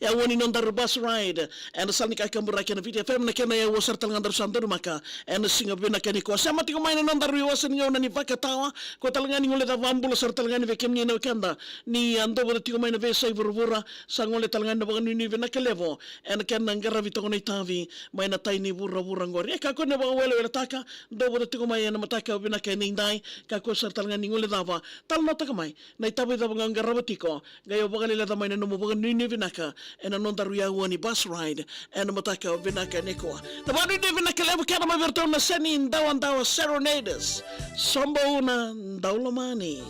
ya woni non dar bus ride and salni ka kamura kana video FM na kana ya wasar talngan dar sandar maka and singa bina kani ko sama tiko main non dar wasan ngau nani baka tawa ko talngan ngole da vambul sar talngan ve kemni no kanda ni ando bo tiko main ve sai vurvura sangole talngan no bagani ni vena kelevo and kan ngara vito ni tavi main tai ni burra ngori ka ko ne ba wele taka do bo tiko main na mataka bina kani ndai ka ko sar talngan ngole dava tal no taka mai na tabi da ngara batiko gayo bagali la main no mo bagani ni vinaka and non dar ya woni bus ride and mataka vinaka neko na ba ni vinaka levo kana ma verto na seni ndawa serenaders sombo una ndaulamani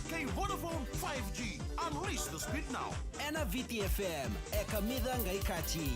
Kei VODAFONE 5G. Unleash the speed now. Ena VTFM e kamida ngaikati.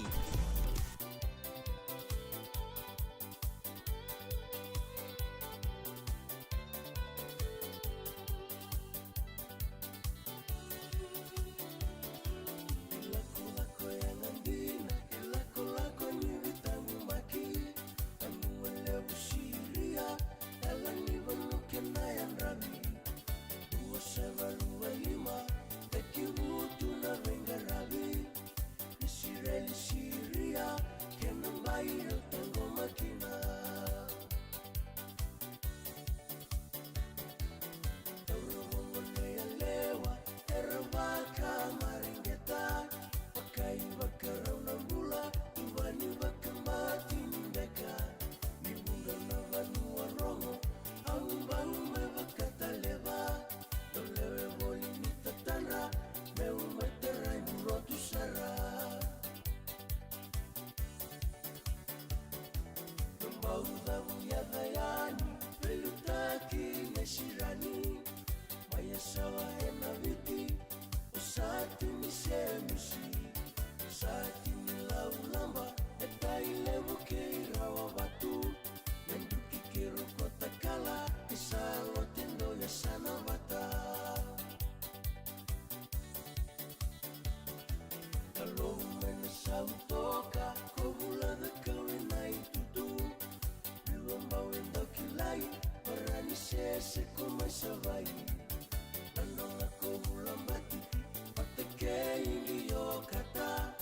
siku masavai Nandonga kumulambati Pateke ingiyo kata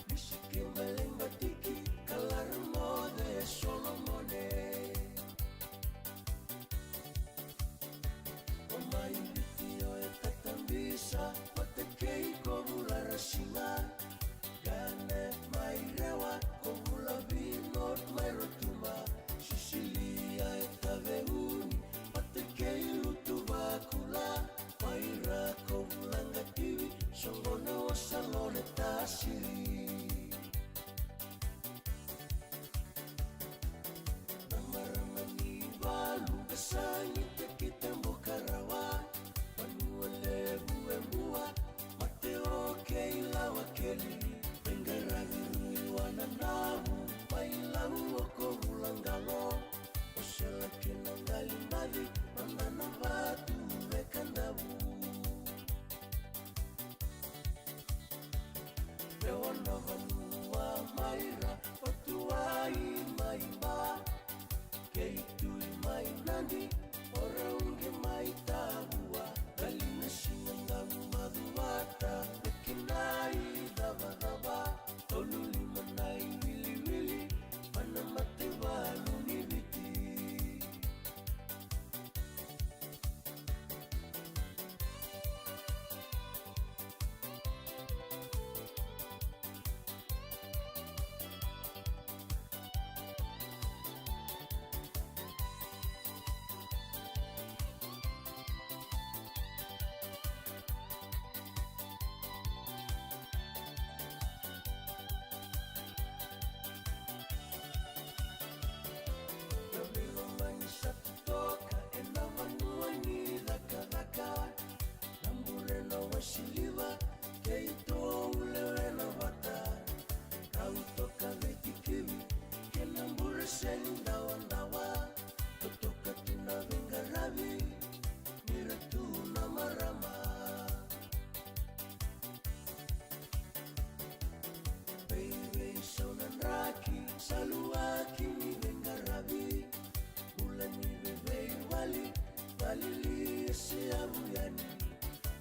Bishiki malimbatiki Kalarmode Solomone Omaibitiyo etatambisa Pateke ikobula singa Gane mairewa Kobula binot mairotuma Sicilia etaveuni Pateke ilutuba kula Paira kobula ngativi Songone wasalone tasiri Namaramani balu Kesanyi tekitembo karawa Manuale buembua Mateo keila wakeli Pengaraviru wananabu Pailau oko bulangalo Osela kenangali mavi Manana batu mekandabu Bewana vanua maira Otua imaima Keitu imainandi Oraungi maitabua Galina sinangamu maduata Pekinai daba-daba Toluli manai wili-wili Mana mate balu nibiti Shiliva, keito ulewe na vata Kautoka veti kiwi, kenambure seni ndawa Totoka tina venga ravi, miratu na marama Baby saunan raki, saluaki ni venga ravi Ulani bebe wali, walili esi abuyani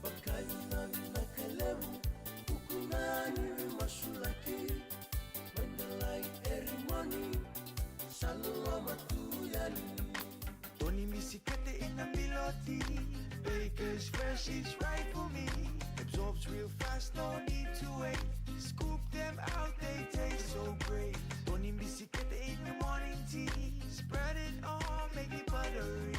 Bakayuna minakalevu Ukunani masulaki Mandalay erimoni Salama tuyali Tony Misikete in the melody Baker's fresh is right for me Absorbs real fast, no need to wait Scoop them out, they taste so great Tony Misikete in the morning tea Spread it on, make it buttery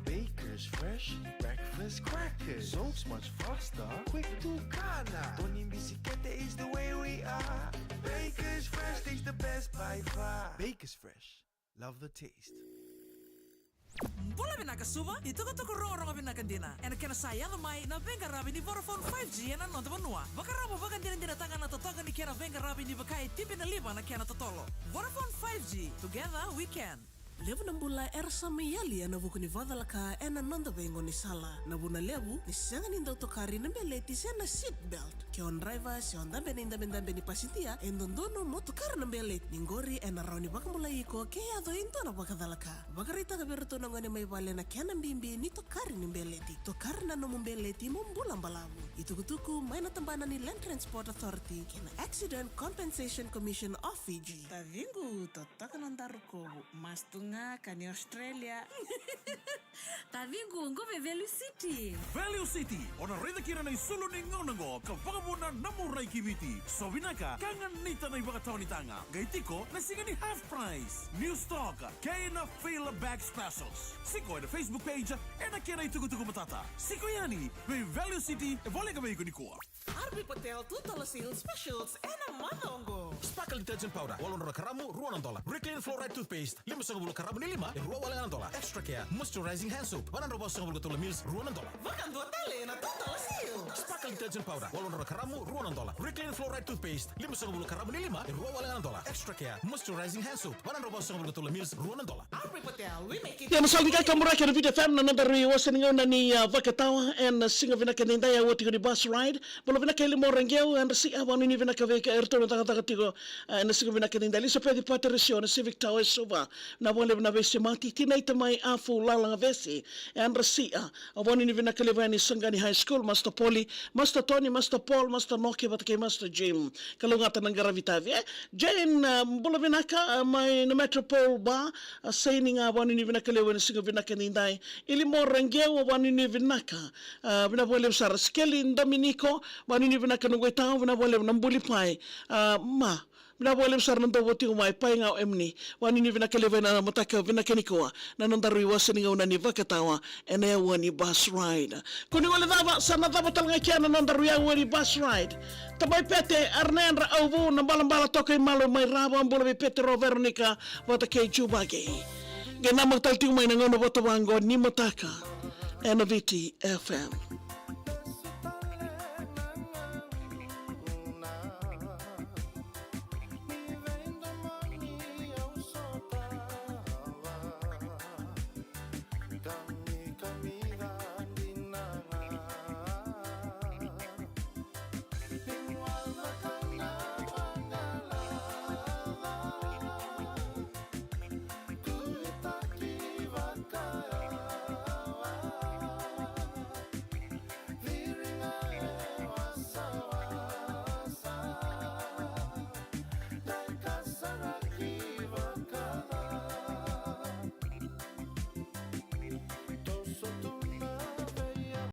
Baker's fresh breakfast crackers. Soaps much faster, quick to kana. Tony Bisikete is the way we are. Baker's fresh tastes the best by far. Baker's fresh, love the taste. Bola binakasuba, ito ka tukuroro binakandina. En kena saya lamay na venga rabi ni Vodafone 5G na nonta banua. Bakarabo bagandina dinatagan na totogan ni kena venga rabi ni bakai tipi na liba na kena totolo. Vodafone 5G, together we can. Levu na mbula ersa meyali na vuku ni vadalaka ena nonda vengo ni sala. Na buna levu ni sanga ni ndautokari na mbeleti sena seatbelt. Ke on driver se on dambe ni pasintia endondono motokara na mbeleti. Ningori ena rauni baka mbula iko ke yado into na bakadalaka. Bakarita ka beruto na ngone may bale na kena mbimbi ni tokari ni mbeleti. Tokari na no mbeleti mbula mbalavu. Itukutuku may natambana ni Land Transport Authority kena Accident Compensation Commission of Fiji. Tavingu totaka nandaru ko mastung kani Australia. Tavingu ngove Value City. Value City, ona rida kira na isulu ni ngonango, kapagabuna namuray kimiti. So binaka, kangan nita na ibakataw ni tanga. Gay TIKO, nasinga ni half price. New stock, kaya na feel bag specials. Siko na Facebook page, na kaya na itugutugu matata. Siko yani, may Value City, vole ka ba iko ni kuwa. Arbi Patel total sale specials ena manongo. Sparkle detergent powder, $1 karamu, $2. Reclean fluoride toothpaste, $5 karamu ni $5, $2. Extra care, moisturizing hand soap, $1 mils, $2. Vakan dua tali na total sale. Sparkle detergent powder, $1 karamu, $2. Reclean fluoride toothpaste, $5 karamu ni $5, $2. Extra care, moisturizing hand soap, $1 mils, $2. Arbi Patel, we make it. Ya nasali ka kamura ka video FM na nandari wasan ngayon na ni Vakatawa and singa vinaka nindaya wati ko ni bus ride. Bolo vinaka ili morangeo and si awanu ni vinaka veka erto na taka tiko na singa vinaka nindaya. Lisa pwede paterisyon na Civic Tower Suva na wale na vesi mati tinaita mai afu lalanga vesi and Rasia awani ni vinakalevani Sangani High School Master Polly Master Tony Master Paul Master Noki batake Master Jim kalungatan ng garavitavi Jane mbula vinaka may na Metropole ba saying awani ni vinakalevani singa vinakaninday ilimo rangeo awani ni vinaka vinawalem sar Skelly Dominico wani ni vinakanungwe tao vinawalem nambulipai ma Minawalem sar ng dawati umay paingaw emni wani ni vinakalevay na mataka vinakanikoa na nandaroy wasan nga una ni vakatawa enewa ni bus ride. Kuni wala dava sana dava talanga kya na nandaroy ni bus ride. Tabay pete arnen ra auvu na balambala tokay malo may rabo ang bulabi pete ro Veronica wata kay Jubage. Ganamag talting may nangono watawango ni mataka. NVT FM.